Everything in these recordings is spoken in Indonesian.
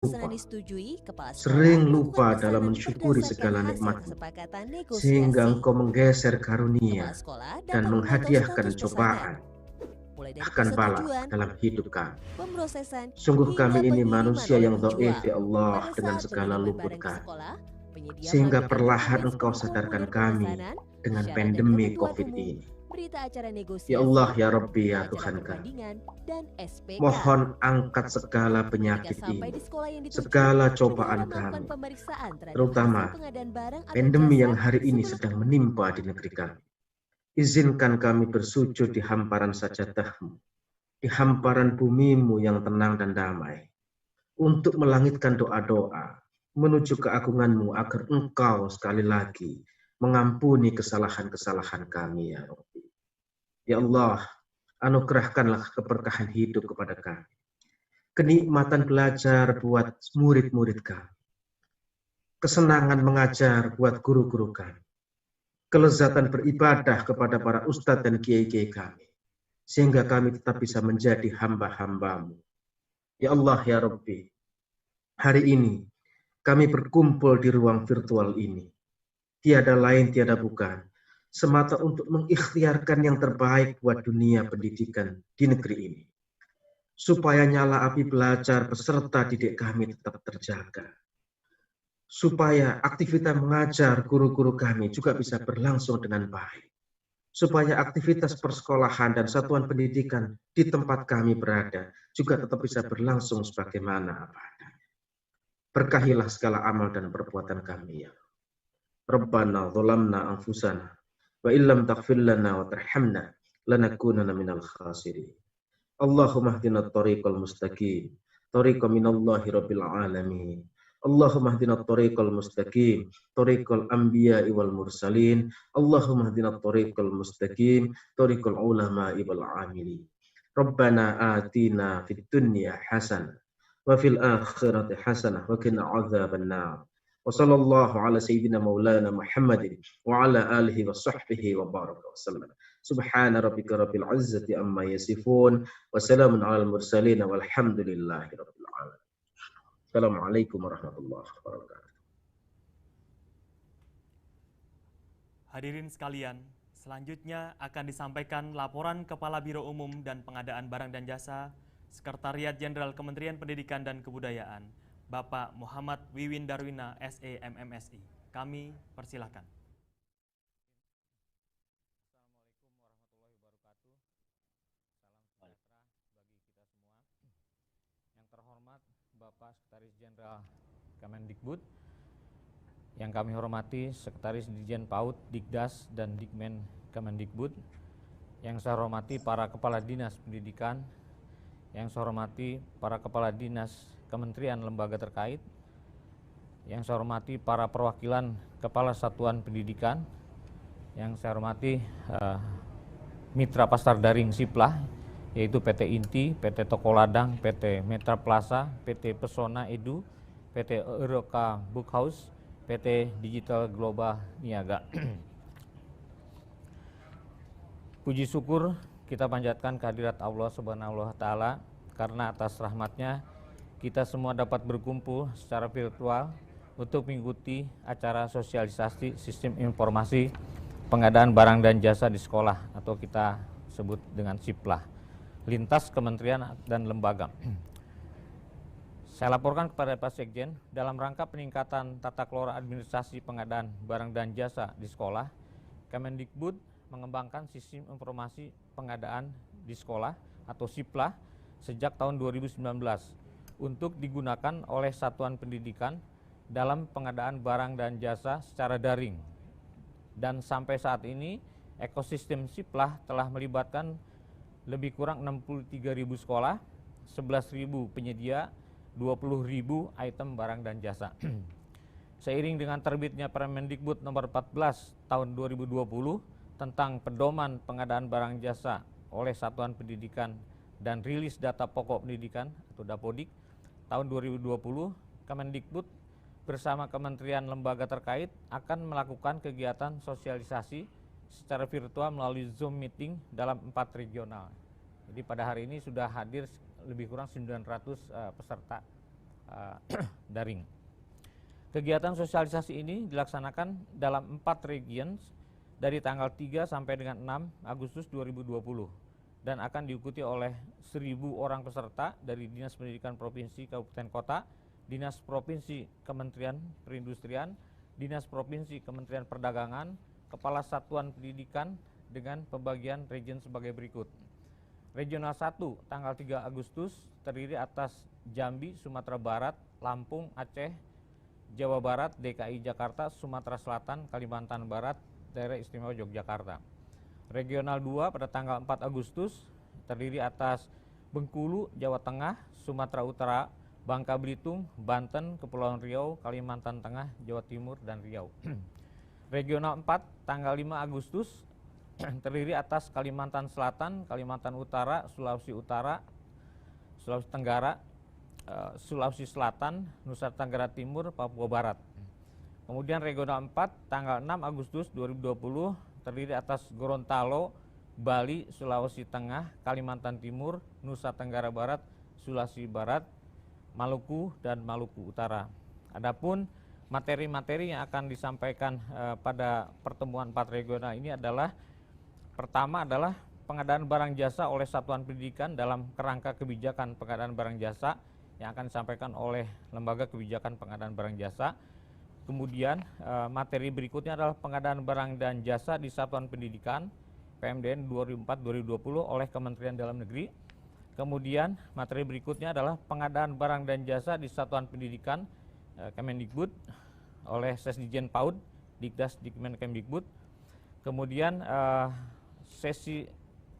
Pesanan lupa, disetujui, kepala sekolah sering melakukan lupa dalam pesanan mensyukuri berdasarkan segala hasil nikmat-Mu, kesepakatan sehingga negosiasi. Engkau menggeser Kepala karunia sekolah dan dapat memantau status menghadiahkan pesanan, cobaan, mulai dari bahkan balak persetujuan, dalam hidup kami. pemrosesan, Sungguh hingga kami ini pengiriman manusia oleh yang dhaif, penjual. ya Allah, Pada dengan saat segala pengiriman luput barang ke kami. sekolah, penyedia Sehingga melampirkan perlahan dokumen Engkau seperti sadarkan formulir kami pemesanan, dengan syarat dan pandemi ketentuan COVID umum, ini. berita acara Ya Allah, negosiasi, ya Rabbi, berita ya acara Tuhan kami. pertandingan, dan SPK. Mohon angkat segala Ketika penyakit sampai ini, di sekolah yang dituju, segala bendahara cobaan melakukan kami, pemeriksaan terhadap hasil terutama pengadaan barang atau pandemi yang jasa hari ini sebelum sedang menimpa di negeri kami. Izinkan kami bersujud di hamparan sajadah-Mu, di hamparan bumimu yang tenang dan damai, untuk melangitkan doa-doa, menuju keagungan-Mu agar Engkau sekali lagi mengampuni kesalahan-kesalahan kami, ya Rabbi. Ya Allah, anugerahkanlah keberkahan hidup kepada kami. Kenikmatan belajar buat murid-murid kami. Kesenangan mengajar buat guru-guru kami. Kelezatan beribadah kepada para ustadz dan kiai-kiai kami. Sehingga kami tetap bisa menjadi hamba-hamba-Mu. Ya Allah, ya Rabbi, hari ini kami berkumpul di ruang virtual ini. Tiada lain, tiada bukan, semata untuk mengikhtiarkan yang terbaik buat dunia pendidikan di negeri ini. Supaya nyala api belajar peserta didik kami tetap terjaga. Supaya aktivitas mengajar guru-guru kami juga bisa berlangsung dengan baik. Supaya aktivitas persekolahan dan satuan pendidikan di tempat kami berada juga tetap bisa berlangsung sebagaimana apa adanya. Berkahilah segala amal dan perbuatan kami, ya Rabbana zalamna anfusana wa illam taghfir lana wa tarhamna lanakunanna minal khasirin. Allahumma hdina tariqal mustaqim, tariqa minallahi rabbil alamin. Allahumma hdina tariqal mustaqim, tariqal anbiya'i wal mursalin. Allahumma hdina tariqal mustaqim, tariqal ulama'i wal amilin. Rabbana atina fid dunya hasanah wa fil akhirati hasanah wa qina adzabannar. Wa sallallahu ala sayyidina maulana Muhammadin wa ala alihi wa sahbihi wa baraka wa sallam. Subhana rabbika rabbil izzati amma yasifun. Wassalamun alal mursalin walhamdulillahi rabbil alamin. Assalamualaikum warahmatullahi wabarakatuh. Hadirin sekalian, selanjutnya akan disampaikan laporan Kepala Biro Umum dan Pengadaan Barang dan Jasa, Sekretariat Jenderal Kementerian Pendidikan dan Kebudayaan, Bapak Muhammad Wiwin Darwina, SE MMSI. Kami persilahkan. Terhormat Bapak Sekretaris Jenderal Kemendikbud, yang kami hormati Sekretaris Dirjen PAUD, Dikdas, dan Dikmen Kemendikbud, yang saya hormati para Kepala Dinas Pendidikan, yang saya hormati para Kepala Dinas Kementerian Lembaga terkait, yang saya hormati para perwakilan Kepala Satuan Pendidikan, yang saya hormati Mitra Pasar Daring Siplah, yaitu PT Inti, PT Toko Ladang, PT Metra Plaza, PT Pesona Edu, PT Euroka Bookhouse, PT Digital Global Niaga. Puji syukur kita panjatkan kehadirat Allah Subhanahu wa Ta'ala, karena atas rahmatnya kita semua dapat berkumpul secara virtual untuk mengikuti acara sosialisasi sistem informasi pengadaan barang dan jasa di sekolah, atau kita sebut dengan SIPLAH, lintas kementerian dan lembaga. Saya laporkan kepada Pak Sekjen, dalam rangka peningkatan tata kelola administrasi pengadaan barang dan jasa di sekolah, Kemendikbud mengembangkan sistem informasi pengadaan di sekolah atau SIPLAH sejak tahun 2019 untuk digunakan oleh satuan pendidikan dalam pengadaan barang dan jasa secara daring. Dan sampai saat ini ekosistem SIPLAH telah melibatkan lebih kurang 63.000 sekolah, 11.000 penyedia, 20.000 item barang dan jasa. Seiring dengan terbitnya Permendikbud nomor 14 tahun 2020 tentang pedoman pengadaan barang jasa oleh Satuan Pendidikan dan rilis data pokok pendidikan atau Dapodik tahun 2020, Kemendikbud bersama kementerian lembaga terkait akan melakukan kegiatan sosialisasi secara virtual melalui Zoom meeting dalam 4 regional. Jadi pada hari ini sudah hadir lebih kurang 900 peserta daring. Kegiatan sosialisasi ini dilaksanakan dalam 4 regions dari tanggal 3 sampai dengan 6 Agustus 2020 dan akan diikuti oleh 1.000 orang peserta dari Dinas Pendidikan Provinsi Kabupaten Kota, Dinas Provinsi Kementerian Perindustrian, Dinas Provinsi Kementerian Perdagangan, Kepala Satuan Pendidikan dengan pembagian region sebagai berikut. Regional 1 tanggal 3 Agustus terdiri atas Jambi, Sumatera Barat, Lampung, Aceh, Jawa Barat, DKI Jakarta, Sumatera Selatan, Kalimantan Barat, Daerah Istimewa Yogyakarta. Regional 2 pada tanggal 4 Agustus terdiri atas Bengkulu, Jawa Tengah, Sumatera Utara, Bangka Belitung, Banten, Kepulauan Riau, Kalimantan Tengah, Jawa Timur, dan Riau. Regional 4 tanggal 5 Agustus terdiri atas Kalimantan Selatan, Kalimantan Utara, Sulawesi Utara, Sulawesi Tenggara, Sulawesi Selatan, Nusa Tenggara Timur, Papua Barat. Kemudian regional 4 tanggal 6 Agustus 2020 terdiri atas Gorontalo, Bali, Sulawesi Tengah, Kalimantan Timur, Nusa Tenggara Barat, Sulawesi Barat, Maluku, dan Maluku Utara. Adapun materi-materi yang akan disampaikan pada pertemuan 4 regional ini adalah pertama adalah pengadaan barang jasa oleh satuan pendidikan dalam kerangka kebijakan pengadaan barang jasa yang akan disampaikan oleh Lembaga Kebijakan Pengadaan Barang Jasa. Kemudian materi berikutnya adalah pengadaan barang dan jasa di satuan pendidikan PMDN 2004-2020 oleh Kementerian Dalam Negeri. Kemudian materi berikutnya adalah pengadaan barang dan jasa di satuan pendidikan Kemendikbud oleh Sesdijen PAUD, Dikdas Dikmen Kemdikbud. Kemudian sesi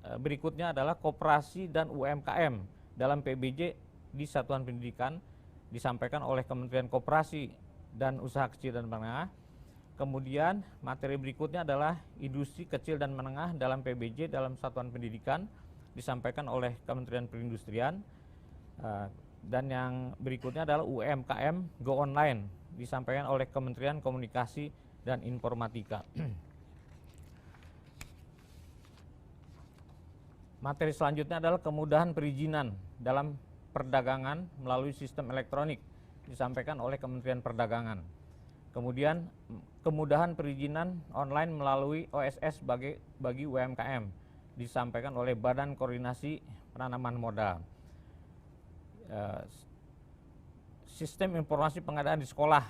berikutnya adalah koperasi dan UMKM dalam PBJ di satuan pendidikan disampaikan oleh Kementerian Koperasi dan Usaha Kecil dan Menengah. Kemudian materi berikutnya adalah industri kecil dan menengah dalam PBJ dalam satuan pendidikan disampaikan oleh Kementerian Perindustrian. Dan yang berikutnya adalah UMKM Go Online disampaikan oleh Kementerian Komunikasi dan Informatika. Materi selanjutnya adalah kemudahan perizinan dalam perdagangan melalui sistem elektronik disampaikan oleh Kementerian Perdagangan. Kemudian kemudahan perizinan online melalui OSS bagi UMKM disampaikan oleh Badan Koordinasi Penanaman Modal. Sistem informasi pengadaan di sekolah,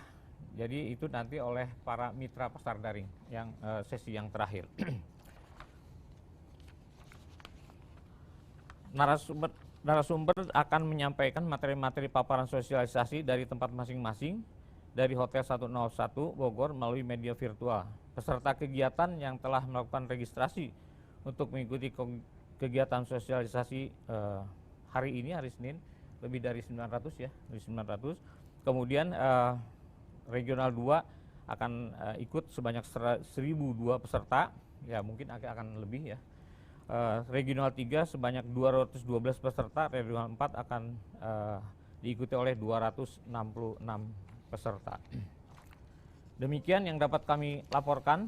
jadi itu nanti oleh para mitra pasar daring yang sesi yang terakhir. Narasumber akan menyampaikan materi-materi paparan sosialisasi dari tempat masing-masing dari Hotel 101 Bogor melalui media virtual. Peserta kegiatan yang telah melakukan registrasi untuk mengikuti kegiatan sosialisasi hari ini, hari Senin, lebih dari 900 ya, lebih 900. Kemudian regional 2 akan ikut sebanyak 1.002 peserta, ya mungkin akan lebih ya. Regional 3 sebanyak 212 peserta, regional 4 akan diikuti oleh 266 peserta. Demikian yang dapat kami laporkan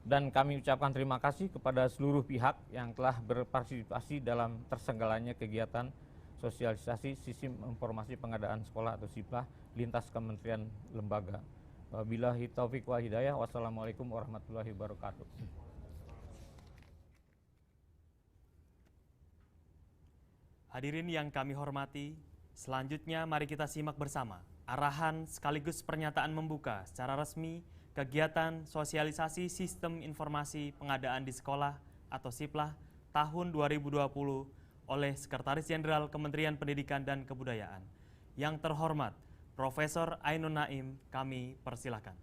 dan kami ucapkan terima kasih kepada seluruh pihak yang telah berpartisipasi dalam terselenggaranya kegiatan sosialisasi Sistem Informasi Pengadaan Sekolah atau SIPLA lintas kementerian lembaga. Wabillahi taufiq wal hidayah. Wassalamualaikum warahmatullahi wabarakatuh. Hadirin yang kami hormati, selanjutnya mari kita simak bersama arahan sekaligus pernyataan membuka secara resmi kegiatan sosialisasi Sistem Informasi Pengadaan di Sekolah atau SIPLA tahun 2020 oleh Sekretaris Jenderal Kementerian Pendidikan dan Kebudayaan. Yang terhormat Profesor Ainun Naim, kami persilahkan.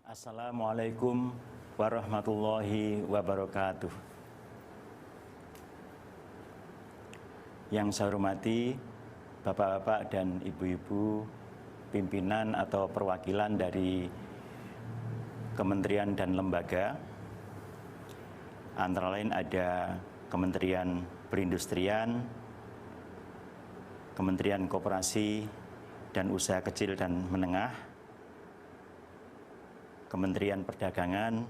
Assalamualaikum warahmatullahi wabarakatuh. Yang saya hormati Bapak-bapak dan Ibu-ibu pimpinan atau perwakilan dari kementerian dan lembaga, antara lain ada Kementerian Perindustrian, Kementerian Koperasi dan Usaha Kecil dan Menengah, Kementerian Perdagangan,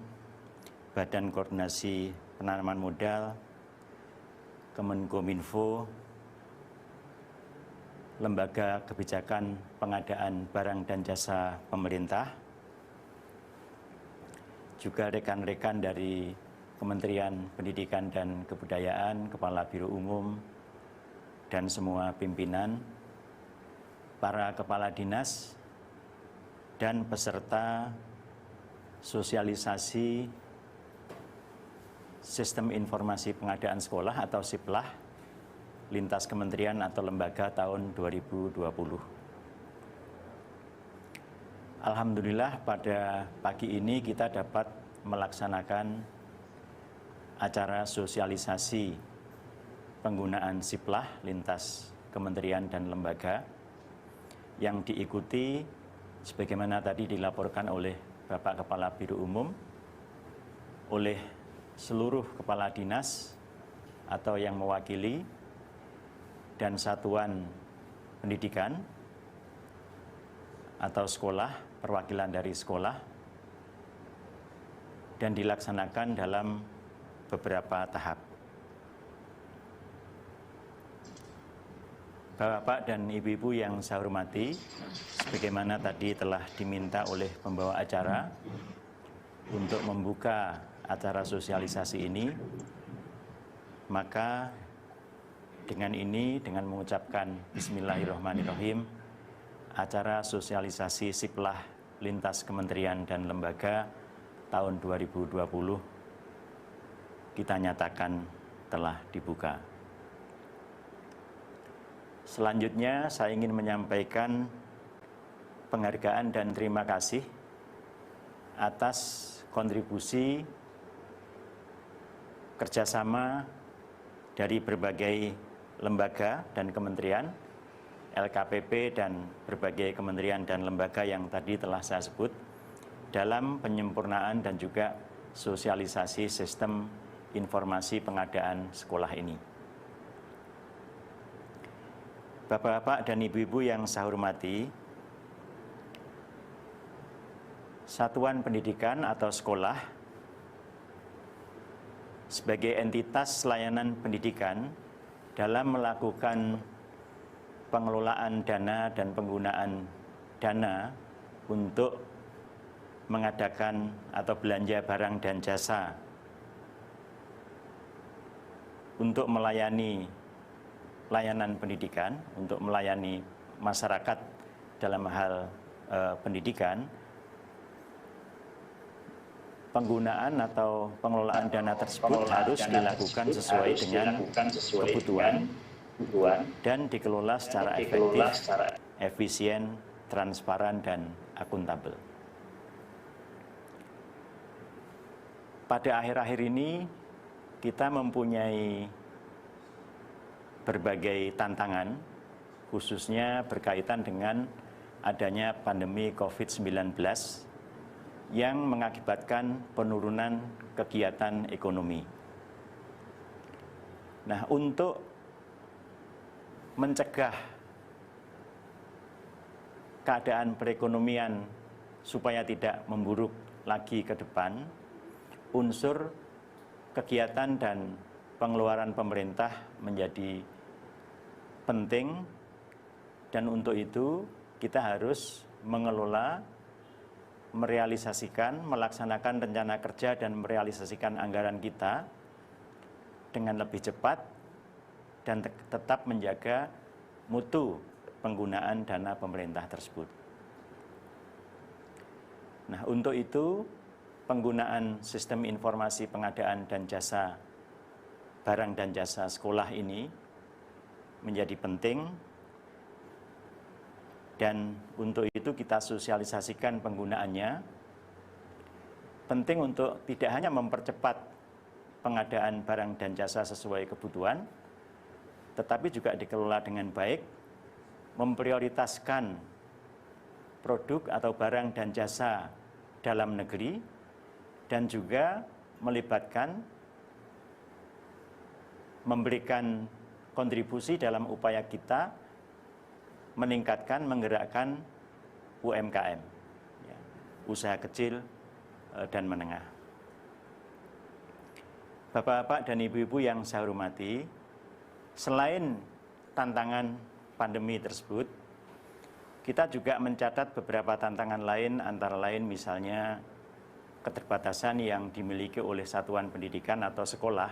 Badan Koordinasi Penanaman Modal, Kemenkominfo, lembaga kebijakan pengadaan barang dan jasa pemerintah, juga rekan-rekan dari Kementerian Pendidikan dan Kebudayaan, Kepala Biro Umum, dan semua pimpinan, para kepala dinas, dan peserta sosialisasi Sistem Informasi Pengadaan Sekolah atau SIPLAH lintas kementerian atau lembaga tahun 2020. Alhamdulillah pada pagi ini kita dapat melaksanakan acara sosialisasi penggunaan SIPLAH lintas kementerian dan lembaga yang diikuti sebagaimana tadi dilaporkan oleh Bapak Kepala Biro Umum, oleh seluruh kepala dinas atau yang mewakili dan satuan pendidikan atau sekolah, perwakilan dari sekolah, dan dilaksanakan dalam beberapa tahap. Bapak dan Ibu-ibu yang saya hormati, sebagaimana tadi telah diminta oleh pembawa acara untuk membuka acara sosialisasi ini, maka dengan ini, dengan mengucapkan Bismillahirrahmanirrahim, acara sosialisasi SIPLAH lintas kementerian dan lembaga tahun 2020 kita nyatakan telah dibuka. Selanjutnya saya ingin menyampaikan penghargaan dan terima kasih atas kontribusi kerjasama dari berbagai lembaga dan kementerian, LKPP dan berbagai kementerian dan lembaga yang tadi telah saya sebut dalam penyempurnaan dan juga sosialisasi sistem informasi pengadaan sekolah ini. Bapak-bapak dan ibu-ibu yang saya hormati, satuan pendidikan atau sekolah sebagai entitas layanan pendidikan dalam melakukan pengelolaan dana dan penggunaan dana untuk mengadakan atau belanja barang dan jasa untuk melayani layanan pendidikan, untuk melayani masyarakat dalam hal pendidikan. Penggunaan atau pengelolaan dana tersebut harus dilakukan sesuai dengan kebutuhan dan dikelola secara efektif, efisien, transparan, dan akuntabel. Pada akhir-akhir ini kita mempunyai berbagai tantangan, khususnya berkaitan dengan adanya pandemi COVID-19 yang mengakibatkan penurunan kegiatan ekonomi. Nah, untuk mencegah keadaan perekonomian supaya tidak memburuk lagi ke depan, unsur kegiatan dan pengeluaran pemerintah menjadi penting, dan untuk itu kita harus mengelola, merealisasikan, melaksanakan rencana kerja dan merealisasikan anggaran kita dengan lebih cepat dan tetap menjaga mutu penggunaan dana pemerintah tersebut. Nah, untuk itu penggunaan sistem informasi pengadaan dan jasa barang dan jasa sekolah ini menjadi penting. Dan untuk itu kita sosialisasikan penggunaannya. Penting untuk tidak hanya mempercepat pengadaan barang dan jasa sesuai kebutuhan, tetapi juga dikelola dengan baik, memprioritaskan produk atau barang dan jasa dalam negeri, dan juga melibatkan, memberikan kontribusi dalam upaya kita meningkatkan, menggerakkan UMKM, ya, usaha kecil dan menengah. Bapak-bapak dan ibu-ibu yang saya hormati, selain tantangan pandemi tersebut, kita juga mencatat beberapa tantangan lain, antara lain misalnya keterbatasan yang dimiliki oleh satuan pendidikan atau sekolah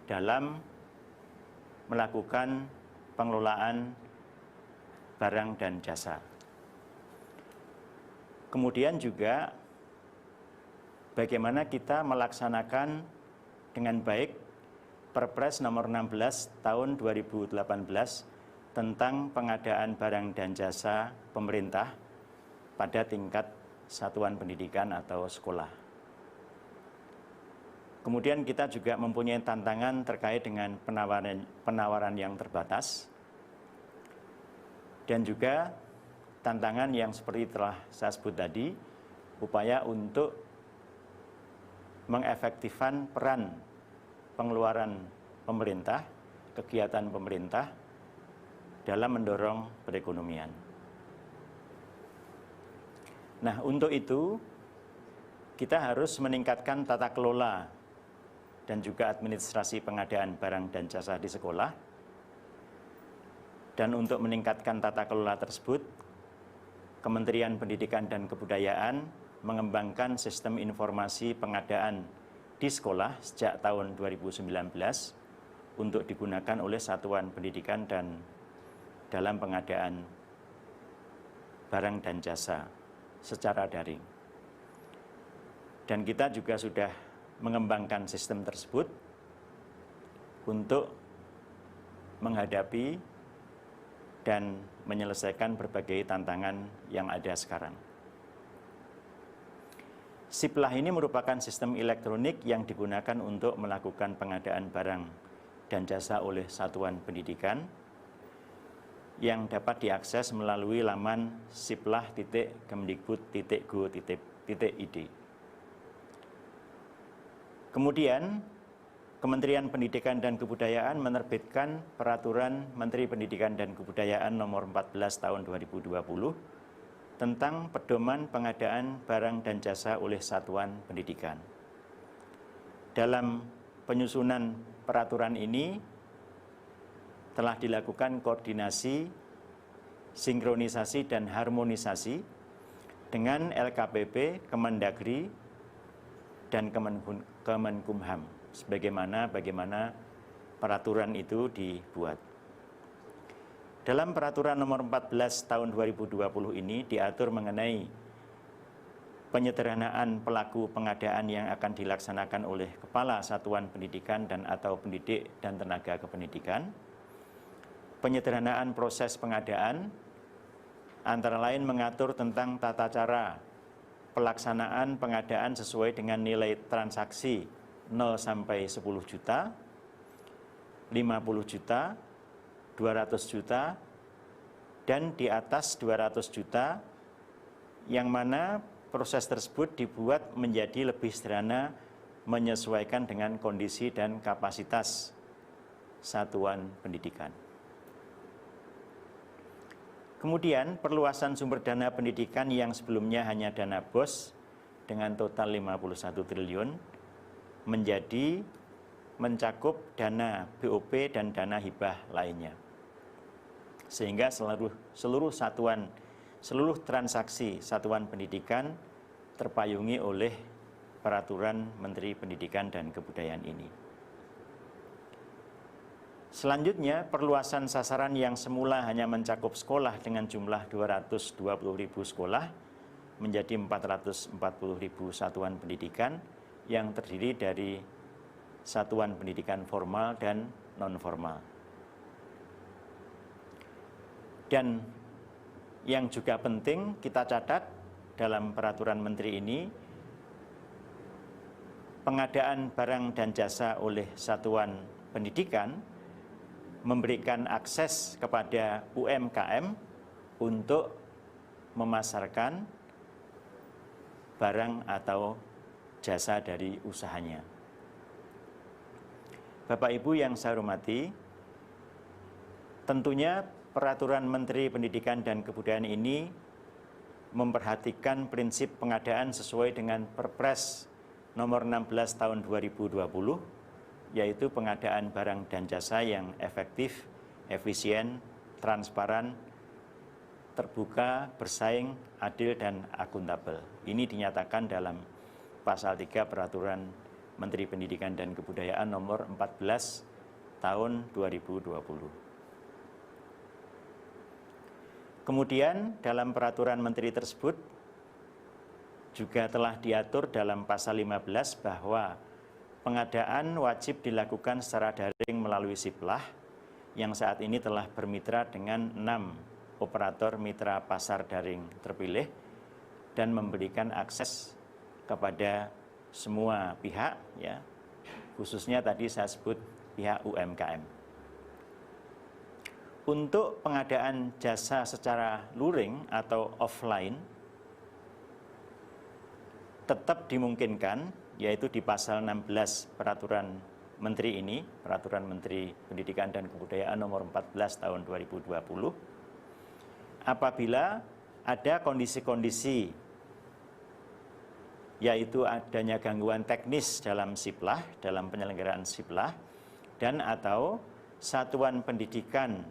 dalam melakukan pengelolaan barang dan jasa. Kemudian juga bagaimana kita melaksanakan dengan baik Perpres nomor 16 tahun 2018 tentang pengadaan barang dan jasa pemerintah pada tingkat satuan pendidikan atau sekolah. Kemudian kita juga mempunyai tantangan terkait dengan penawaran yang terbatas dan juga tantangan yang seperti telah saya sebut tadi, upaya untuk mengefektifkan peran pengeluaran pemerintah, kegiatan pemerintah dalam mendorong perekonomian. Nah, untuk itu kita harus meningkatkan tata kelola dan juga administrasi pengadaan barang dan jasa di sekolah. Dan untuk meningkatkan tata kelola tersebut, Kementerian Pendidikan dan Kebudayaan mengembangkan sistem informasi pengadaan di sekolah sejak tahun 2019 untuk digunakan oleh satuan pendidikan dan dalam pengadaan barang dan jasa secara daring. Dan kita juga sudah mengembangkan sistem tersebut untuk menghadapi dan menyelesaikan berbagai tantangan yang ada sekarang. Siplah ini merupakan sistem elektronik yang digunakan untuk melakukan pengadaan barang dan jasa oleh satuan pendidikan yang dapat diakses melalui laman siplah.kemdikbud.go.id. Kemudian, Kementerian Pendidikan dan Kebudayaan menerbitkan Peraturan Menteri Pendidikan dan Kebudayaan Nomor 14 Tahun 2020 tentang pedoman pengadaan barang dan jasa oleh satuan pendidikan. Dalam penyusunan peraturan ini telah dilakukan koordinasi, sinkronisasi, dan harmonisasi dengan LKPP, Kemendagri, dan Kemenkumham, bagaimana peraturan itu dibuat. Dalam peraturan nomor 14 tahun 2020 ini diatur mengenai penyederhanaan pelaku pengadaan yang akan dilaksanakan oleh kepala satuan pendidikan dan atau pendidik dan tenaga kependidikan, penyederhanaan proses pengadaan, antara lain mengatur tentang tata cara pelaksanaan pengadaan sesuai dengan nilai transaksi 0 sampai 10 juta, 50 juta, 200 juta, dan di atas 200 juta, yang mana proses tersebut dibuat menjadi lebih sederhana menyesuaikan dengan kondisi dan kapasitas satuan pendidikan. Kemudian perluasan sumber dana pendidikan yang sebelumnya hanya dana BOS dengan total 51 triliun menjadi mencakup dana BOP dan dana hibah lainnya. Sehingga seluruh transaksi satuan pendidikan terpayungi oleh Peraturan Menteri Pendidikan dan Kebudayaan ini. Selanjutnya, perluasan sasaran yang semula hanya mencakup sekolah dengan jumlah 220.000 sekolah menjadi 440.000 satuan pendidikan yang terdiri dari satuan pendidikan formal dan non-formal. Dan yang juga penting kita catat dalam peraturan menteri ini, pengadaan barang dan jasa oleh satuan pendidikan memberikan akses kepada UMKM untuk memasarkan barang atau jasa dari usahanya. Bapak Ibu yang saya hormati, tentunya Peraturan Menteri Pendidikan dan Kebudayaan ini memperhatikan prinsip pengadaan sesuai dengan Perpres nomor 16 tahun 2020, yaitu pengadaan barang dan jasa yang efektif, efisien, transparan, terbuka, bersaing, adil, dan akuntabel. Ini dinyatakan dalam pasal 3 Peraturan Menteri Pendidikan dan Kebudayaan nomor 14 tahun 2020. Kemudian dalam peraturan menteri tersebut juga telah diatur dalam pasal 15 bahwa pengadaan wajib dilakukan secara daring melalui Siplah yang saat ini telah bermitra dengan 6 operator mitra pasar daring terpilih dan memberikan akses kepada semua pihak, ya, khususnya tadi saya sebut pihak UMKM. Untuk pengadaan jasa secara luring atau offline tetap dimungkinkan, yaitu di pasal 16 Peraturan Menteri ini, Peraturan Menteri Pendidikan dan Kebudayaan nomor 14 tahun 2020, apabila ada kondisi-kondisi yaitu adanya gangguan teknis dalam Siplah, dalam penyelenggaraan Siplah, dan atau satuan pendidikan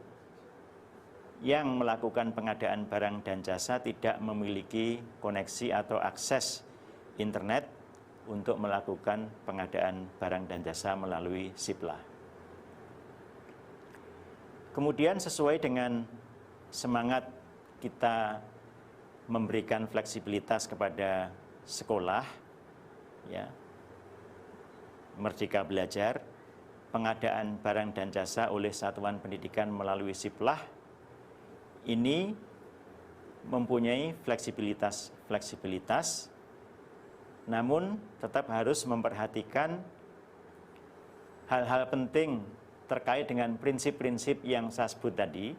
yang melakukan pengadaan barang dan jasa tidak memiliki koneksi atau akses internet untuk melakukan pengadaan barang dan jasa melalui Siplah. Kemudian sesuai dengan semangat kita memberikan fleksibilitas kepada sekolah, ya, Merdeka Belajar, pengadaan barang dan jasa oleh satuan pendidikan melalui Siplah ini mempunyai fleksibilitas, namun tetap harus memperhatikan hal-hal penting terkait dengan prinsip-prinsip yang saya sebut tadi.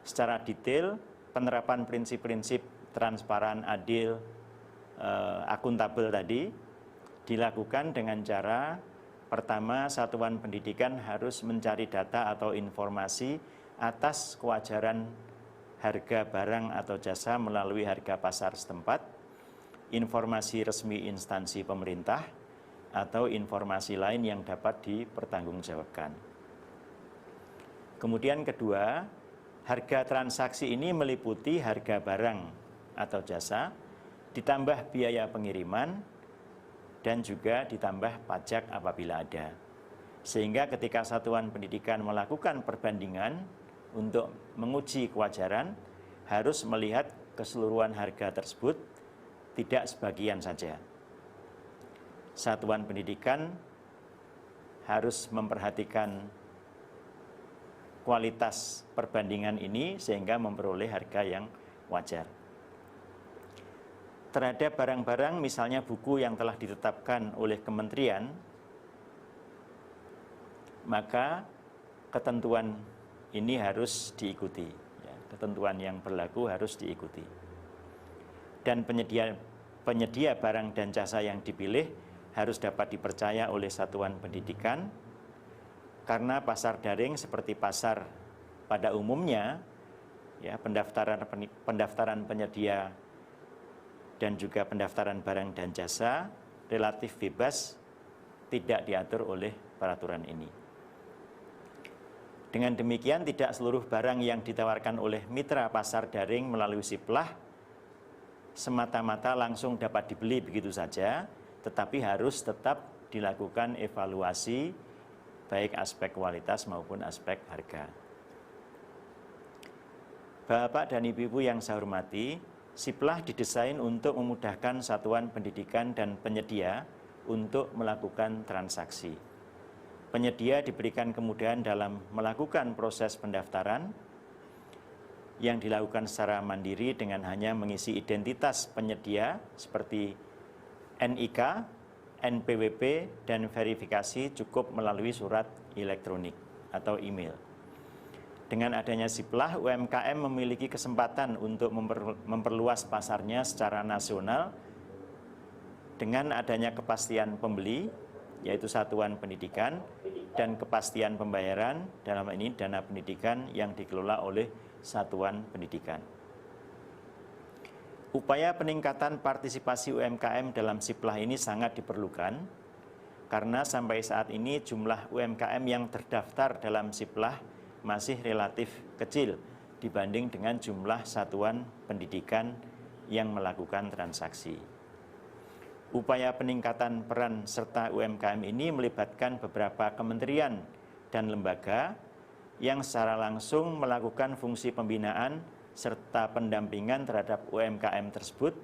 Secara detail, penerapan prinsip-prinsip transparan, adil, akuntabel tadi dilakukan dengan cara pertama, satuan pendidikan harus mencari data atau informasi atas kewajaran harga barang atau jasa melalui harga pasar setempat, informasi resmi instansi pemerintah, atau informasi lain yang dapat dipertanggungjawabkan. Kemudian kedua, harga transaksi ini meliputi harga barang atau jasa, ditambah biaya pengiriman, dan juga ditambah pajak apabila ada. Sehingga ketika satuan pendidikan melakukan perbandingan untuk menguji kewajaran, harus melihat keseluruhan harga tersebut, tidak sebagian saja. Satuan pendidikan harus memperhatikan kualitas perbandingan ini sehingga memperoleh harga yang wajar. Terhadap barang-barang misalnya buku yang telah ditetapkan oleh kementerian, maka ketentuan ini harus diikuti, ya, ketentuan yang berlaku harus diikuti. Dan penyedia barang dan jasa yang dipilih harus dapat dipercaya oleh satuan pendidikan, karena pasar daring seperti pasar pada umumnya, ya, pendaftaran penyedia dan juga pendaftaran barang dan jasa relatif bebas, tidak diatur oleh peraturan ini. Dengan demikian, tidak seluruh barang yang ditawarkan oleh mitra pasar daring melalui Siplah semata-mata langsung dapat dibeli begitu saja, tetapi harus tetap dilakukan evaluasi baik aspek kualitas maupun aspek harga. Bapak dan Ibu-ibu yang saya hormati, Siplah didesain untuk memudahkan satuan pendidikan dan penyedia untuk melakukan transaksi. Penyedia diberikan kemudahan dalam melakukan proses pendaftaran yang dilakukan secara mandiri dengan hanya mengisi identitas penyedia seperti NIK, NPWP, dan verifikasi cukup melalui surat elektronik atau email. Dengan adanya Siplah, UMKM memiliki kesempatan untuk memperluas pasarnya secara nasional dengan adanya kepastian pembeli, yaitu satuan pendidikan, dan kepastian pembayaran, dalam ini dana pendidikan yang dikelola oleh satuan pendidikan. Upaya peningkatan partisipasi UMKM dalam Siplah ini sangat diperlukan, karena sampai saat ini jumlah UMKM yang terdaftar dalam Siplah masih relatif kecil dibanding dengan jumlah satuan pendidikan yang melakukan transaksi. Upaya peningkatan peran serta UMKM ini melibatkan beberapa kementerian dan lembaga yang secara langsung melakukan fungsi pembinaan serta pendampingan terhadap UMKM tersebut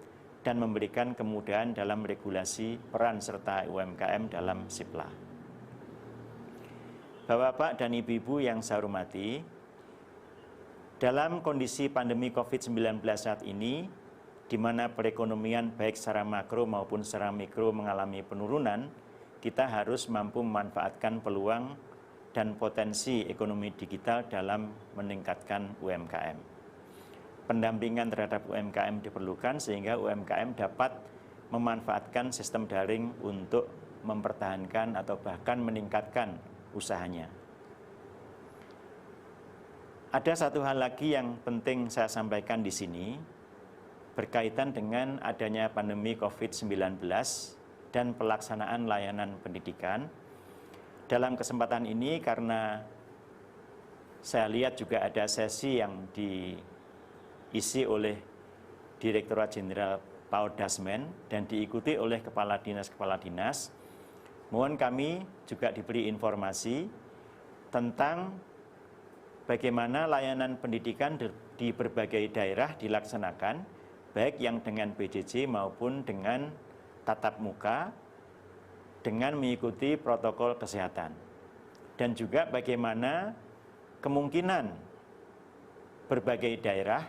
dan memberikan kemudahan dalam regulasi peran serta UMKM dalam SIPLA. Bapak-bapak dan ibu-ibu yang saya hormati, dalam kondisi pandemi COVID-19 saat ini, di mana perekonomian baik secara makro maupun secara mikro mengalami penurunan, kita harus mampu memanfaatkan peluang dan potensi ekonomi digital dalam meningkatkan UMKM. Pendampingan terhadap UMKM diperlukan sehingga UMKM dapat memanfaatkan sistem daring untuk mempertahankan atau bahkan meningkatkan usahanya. Ada satu hal lagi yang penting saya sampaikan di sini, berkaitan dengan adanya pandemi COVID-19 dan pelaksanaan layanan pendidikan. Dalam kesempatan ini, karena saya lihat juga ada sesi yang diisi oleh Direktorat Jenderal PAUD Dasmen dan diikuti oleh kepala dinas, mohon kami juga diberi informasi tentang bagaimana layanan pendidikan di berbagai daerah dilaksanakan, baik yang dengan PJJ maupun dengan tatap muka, dengan mengikuti protokol kesehatan. Dan juga bagaimana kemungkinan berbagai daerah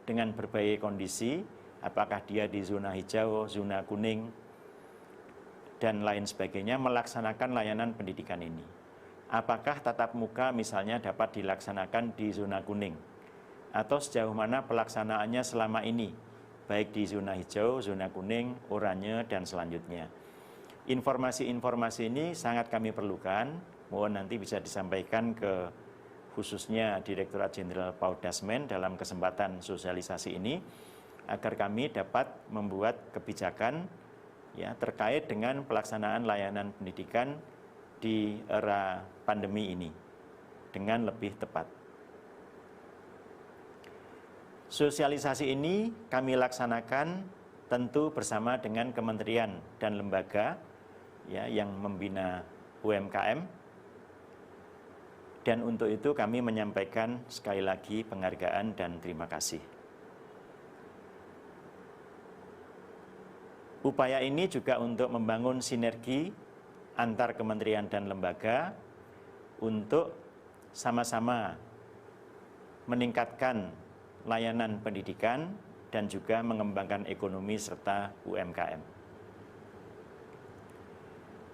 dengan berbagai kondisi, apakah dia di zona hijau, zona kuning, dan lain sebagainya, melaksanakan layanan pendidikan ini. Apakah tatap muka misalnya dapat dilaksanakan di zona kuning, atau sejauh mana pelaksanaannya selama ini, baik di zona hijau, zona kuning, oranye, dan selanjutnya. Informasi-informasi ini sangat kami perlukan, mohon nanti bisa disampaikan ke khususnya Direktorat Jenderal PAUD Dasmen dalam kesempatan sosialisasi ini, agar kami dapat membuat kebijakan ya terkait dengan pelaksanaan layanan pendidikan di era pandemi ini dengan lebih tepat. Sosialisasi ini kami laksanakan tentu bersama dengan kementerian dan lembaga ya, yang membina UMKM. Dan untuk itu kami menyampaikan sekali lagi penghargaan dan terima kasih. Upaya ini juga untuk membangun sinergi antar kementerian dan lembaga untuk sama-sama meningkatkan layanan pendidikan dan juga mengembangkan ekonomi serta UMKM.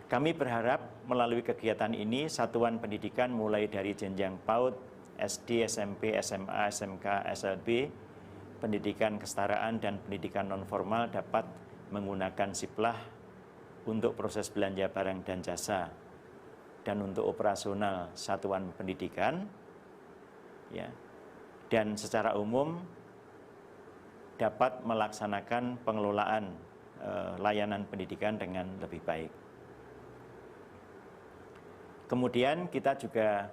Kami berharap melalui kegiatan ini satuan pendidikan mulai dari jenjang PAUD, SD, SMP, SMA, SMK, SLB, pendidikan kesetaraan dan pendidikan nonformal dapat menggunakan SIPLA untuk proses belanja barang dan jasa dan untuk operasional satuan pendidikan ya. Dan secara umum dapat melaksanakan pengelolaan layanan pendidikan dengan lebih baik. Kemudian kita juga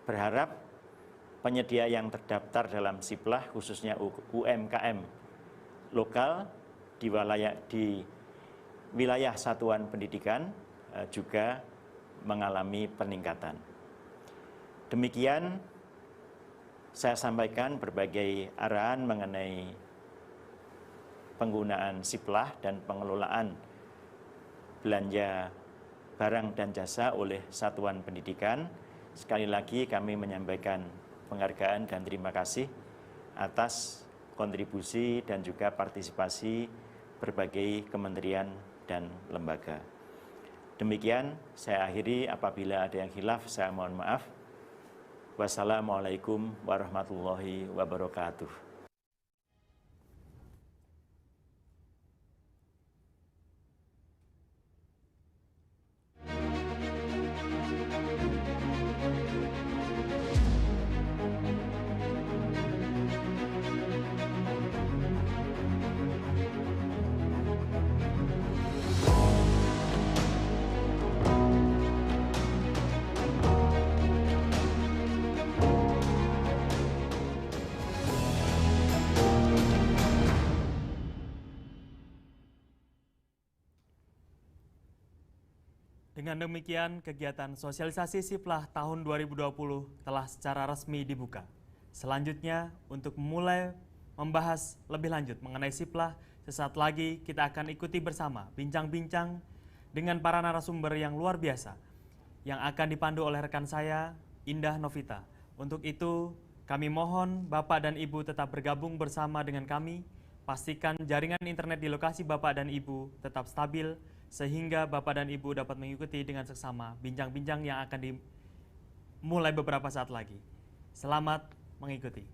berharap penyedia yang terdaftar dalam SIPLA khususnya UMKM lokal di wilayah satuan pendidikan juga mengalami peningkatan. Demikian saya sampaikan berbagai arahan mengenai penggunaan SIPLA dan pengelolaan belanja barang dan jasa oleh satuan pendidikan. Sekali lagi kami menyampaikan penghargaan dan terima kasih atas kontribusi dan juga partisipasi berbagai kementerian dan lembaga. Demikian saya akhiri, apabila ada yang khilaf saya mohon maaf. Wassalamualaikum warahmatullahi wabarakatuh. Dengan demikian, kegiatan sosialisasi Siplah tahun 2020 telah secara resmi dibuka. Selanjutnya, untuk mulai membahas lebih lanjut mengenai Siplah, sesaat lagi kita akan ikuti bersama bincang-bincang dengan para narasumber yang luar biasa yang akan dipandu oleh rekan saya, Indah Novita. Untuk itu, kami mohon Bapak dan Ibu tetap bergabung bersama dengan kami. Pastikan jaringan internet di lokasi Bapak dan Ibu tetap stabil, sehingga Bapak dan Ibu dapat mengikuti dengan seksama bincang-bincang yang akan dimulai beberapa saat lagi. Selamat mengikuti.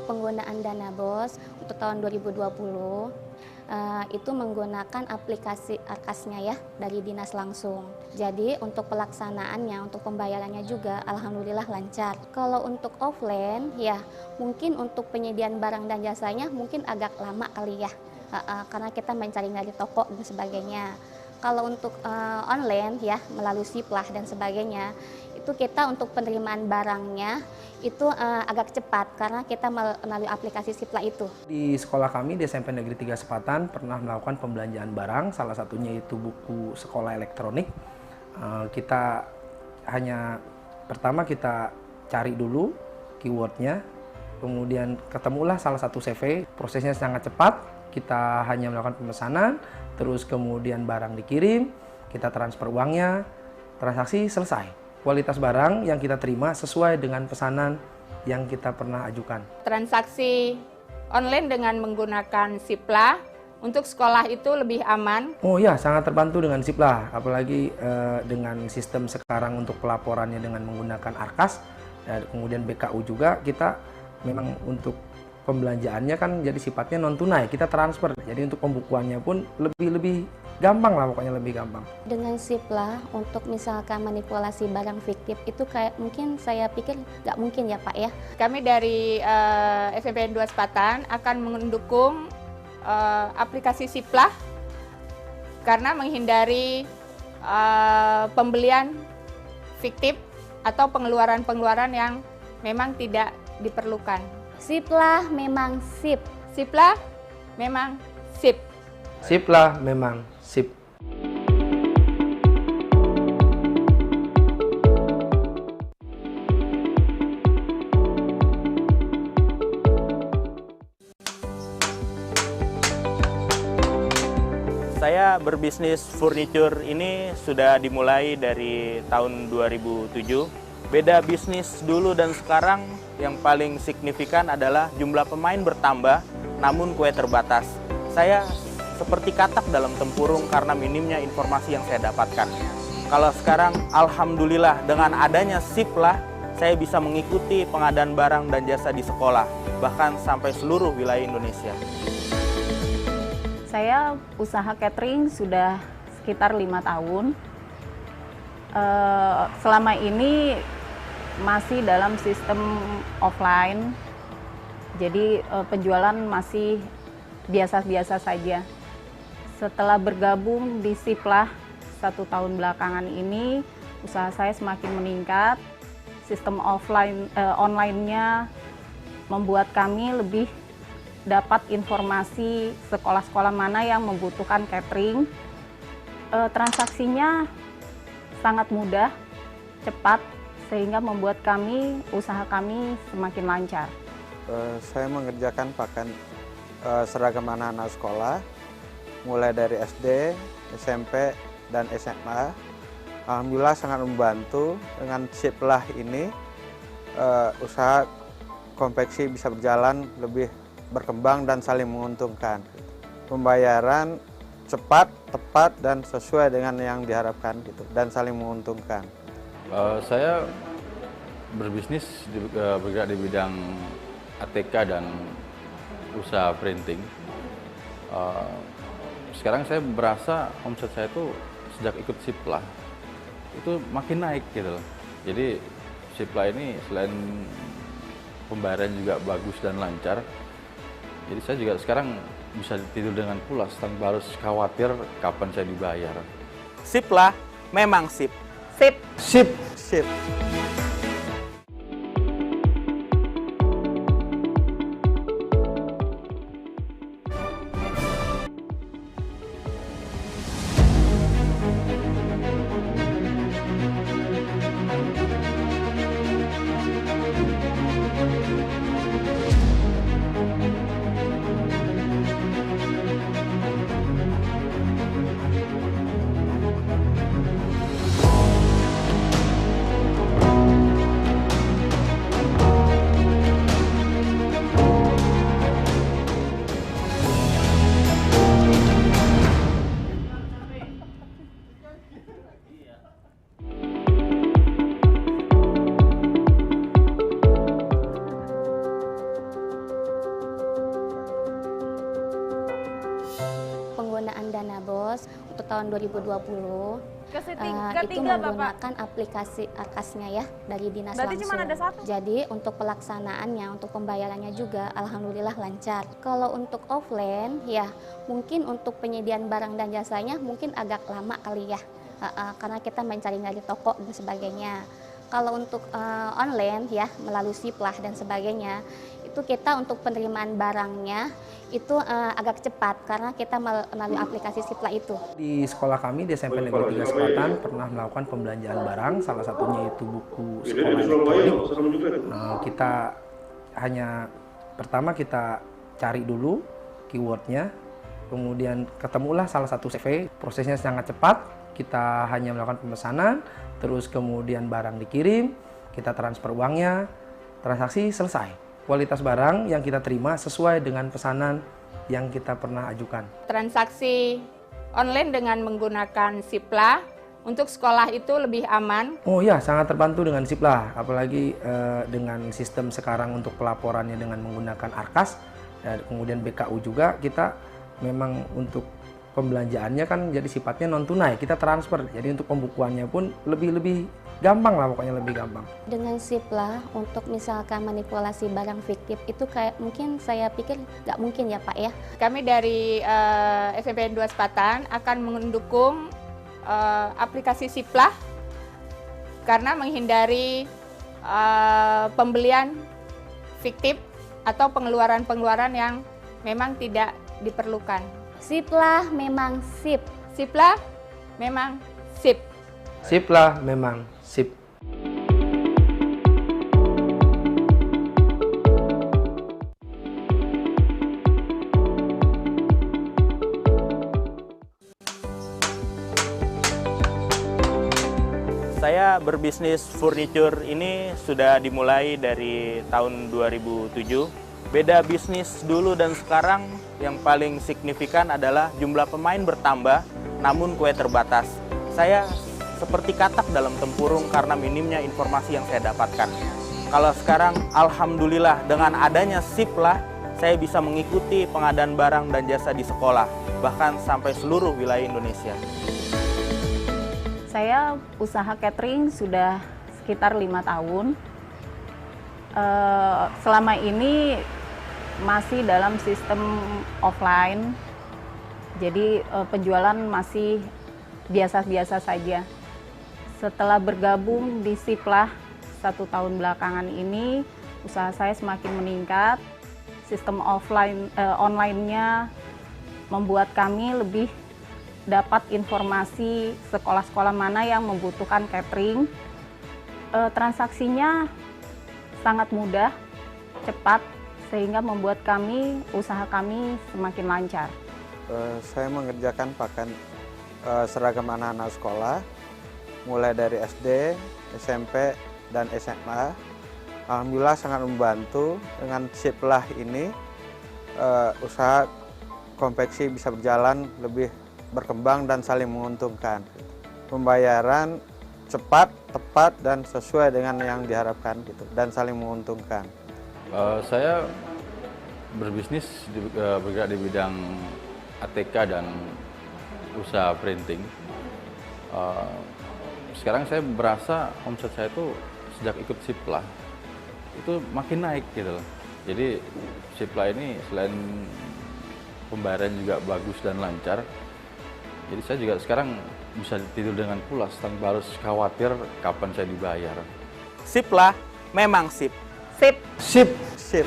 Penggunaan dana BOS untuk tahun 2020 itu menggunakan aplikasi Arkasnya ya dari dinas langsung. Jadi untuk pelaksanaannya, untuk pembayarannya juga alhamdulillah lancar. Kalau untuk offline ya mungkin untuk penyediaan barang dan jasanya mungkin agak lama kali ya, karena kita mencari dari toko dan sebagainya. Kalau untuk online ya melalui Siplah dan sebagainya, itu kita untuk penerimaan barangnya itu agak cepat karena kita melalui aplikasi Siplah itu. Di sekolah kami di SMP Negeri 3 Sepatan pernah melakukan pembelanjaan barang, salah satunya itu buku sekolah elektronik. Kita pertama kita cari dulu keywordnya, kemudian ketemulah salah satu CV, prosesnya sangat cepat, kita hanya melakukan pemesanan, terus kemudian barang dikirim, kita transfer uangnya, transaksi selesai. Kualitas barang yang kita terima sesuai dengan pesanan yang kita pernah ajukan. Transaksi online dengan menggunakan Siplah untuk sekolah itu lebih aman. Oh ya, sangat terbantu dengan Siplah, apalagi dengan sistem sekarang untuk pelaporannya dengan menggunakan Arkas, dan kemudian BKU juga, kita memang untuk pembelanjaannya kan jadi sifatnya non tunai, kita transfer. Jadi untuk pembukuannya pun lebih gampang lah, pokoknya lebih gampang. Dengan Siplah untuk misalkan manipulasi barang fiktif itu kayak mungkin saya pikir nggak mungkin ya Pak ya. Kami dari SMP 2 Sepatan akan mendukung aplikasi Siplah karena menghindari pembelian fiktif atau pengeluaran-pengeluaran yang memang tidak diperlukan. Siplah memang sip. Siplah memang sip. Siplah memang sip. Saya berbisnis furniture ini sudah dimulai dari tahun 2007. Beda bisnis dulu dan sekarang yang paling signifikan adalah jumlah pemain bertambah, namun kue terbatas. Saya seperti katak dalam tempurung karena minimnya informasi yang saya dapatkan. Kalau sekarang, alhamdulillah dengan adanya Siplah, saya bisa mengikuti pengadaan barang dan jasa di sekolah, bahkan sampai seluruh wilayah Indonesia. Saya usaha catering sudah sekitar 5 tahun. Selama ini masih dalam sistem offline, jadi penjualan masih biasa-biasa saja. Setelah bergabung di Siplah 1 tahun belakangan ini, usaha saya semakin meningkat. Sistem online-nya membuat kami lebih dapat informasi sekolah-sekolah mana yang membutuhkan catering. Transaksinya sangat mudah, cepat, sehingga membuat usaha kami semakin lancar. Saya mengerjakan pakaian seragam anak-anak sekolah, mulai dari SD, SMP, dan SMA. Alhamdulillah sangat membantu. Dengan Siplah ini, usaha konveksi bisa berjalan lebih berkembang dan saling menguntungkan. Pembayaran cepat, tepat, dan sesuai dengan yang diharapkan gitu, dan saling menguntungkan. Saya berbisnis bergerak di bidang ATK dan usaha printing. Sekarang saya berasa omset saya itu sejak ikut Siplah itu makin naik gitu loh. Jadi Siplah ini selain pembayaran juga bagus dan lancar, jadi saya juga sekarang bisa tidur dengan pulas tanpa harus khawatir kapan saya dibayar. Siplah memang sip. Sip. Sip. Sip. Penggunaan dana BOS untuk tahun 2020 itu Ketiga, menggunakan aplikasi Arkasnya ya dari dinas Berarti langsung. cuma ada satu? Jadi untuk pelaksanaannya, untuk pembayarannya juga alhamdulillah lancar. Kalau untuk offline ya mungkin untuk penyediaan barang dan jasanya mungkin agak lama kali ya, karena kita mencari-cari toko dan sebagainya. Kalau untuk online ya melalui Siplah dan sebagainya, itu kita untuk penerimaan barangnya itu agak cepat karena kita melalui aplikasi Siplah itu. Di sekolah kami di SMP Negeri 3 Sepatan pernah melakukan pembelanjaan barang, salah satunya itu buku sekolah elektronik. Kita hanya pertama kita cari dulu keywordnya, kemudian ketemulah salah satu CV, prosesnya sangat cepat. Kita hanya melakukan pemesanan, terus kemudian barang dikirim, kita transfer uangnya, transaksi selesai. Kualitas barang yang kita terima sesuai dengan pesanan yang kita pernah ajukan. Transaksi online dengan menggunakan Siplah untuk sekolah itu lebih aman. Oh ya, sangat terbantu dengan Siplah, apalagi dengan sistem sekarang untuk pelaporannya dengan menggunakan Arkas, dan kemudian BKU juga, kita memang untuk pembelanjaannya kan jadi sifatnya non tunai, kita transfer, jadi untuk pembukuannya pun lebih gampang lah, pokoknya lebih gampang. Dengan Siplah untuk misalkan manipulasi barang fiktif itu kayak mungkin saya pikir nggak mungkin ya Pak ya. Kami dari SMP 2 Sepatan akan mendukung aplikasi Siplah karena menghindari pembelian fiktif atau pengeluaran-pengeluaran yang memang tidak diperlukan. Siplah memang sip. Siplah memang sip. Siplah memang sip. Saya berbisnis furniture ini sudah dimulai dari tahun 2007. Beda bisnis dulu dan sekarang yang paling signifikan adalah jumlah pemain bertambah, namun kue terbatas. Saya seperti katak dalam tempurung karena minimnya informasi yang saya dapatkan. Kalau sekarang, alhamdulillah dengan adanya Siplah, saya bisa mengikuti pengadaan barang dan jasa di sekolah, bahkan sampai seluruh wilayah Indonesia. Saya usaha catering sudah sekitar 5 tahun. Selama ini masih dalam sistem offline, jadi penjualan masih biasa-biasa saja. Setelah bergabung di Siplah 1 tahun belakangan ini, usaha saya semakin meningkat. Sistem online-nya membuat kami lebih dapat informasi sekolah-sekolah mana yang membutuhkan catering. Transaksinya sangat mudah, cepat, sehingga membuat usaha kami semakin lancar. Saya mengerjakan seragam anak-anak sekolah, mulai dari SD, SMP, dan SMA. Alhamdulillah sangat membantu. Dengan Siplah ini, usaha konveksi bisa berjalan lebih berkembang dan saling menguntungkan. Pembayaran cepat, tepat, dan sesuai dengan yang diharapkan, dan saling menguntungkan. Saya berbisnis bergerak di bidang ATK dan usaha printing. Sekarang saya berasa omset saya itu sejak ikut Siplah itu makin naik gitu loh. Jadi Siplah ini selain pembayaran juga bagus dan lancar, jadi saya juga sekarang bisa tidur dengan pulas tanpa harus khawatir kapan saya dibayar. Sip lah, memang sip. Sip. Sip. Sip.